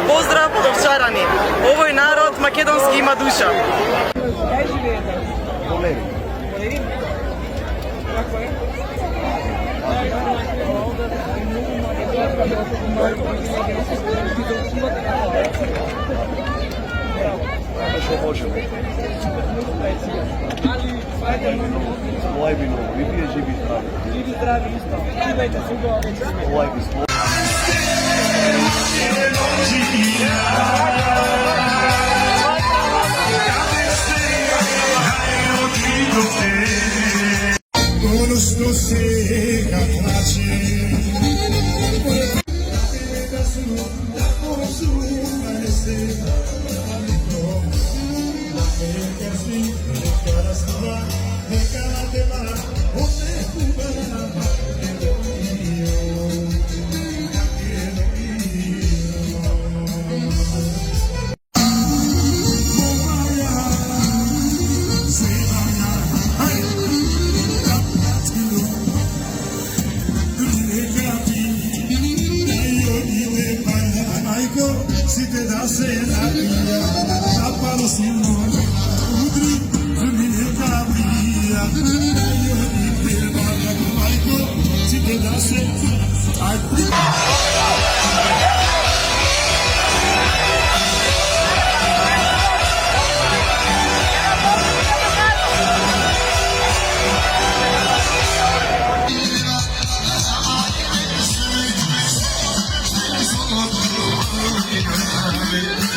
Pozdrav od Ovčarani. Ovoj narod makedonski ima duša. Gdje živijete? Boleri. Boleri? Kako je? Što možemo. Ovaj bi novo, vi je živi zdravi. Živi zdravi isto. Živajte se ugo, već živite. Ovaj bi svoj. Konušno se ga plaće si te da se nabija, napalo si noć, udri, zrmine kabija, jodi pjevanja, majko, si te da se, ajde. Thank you.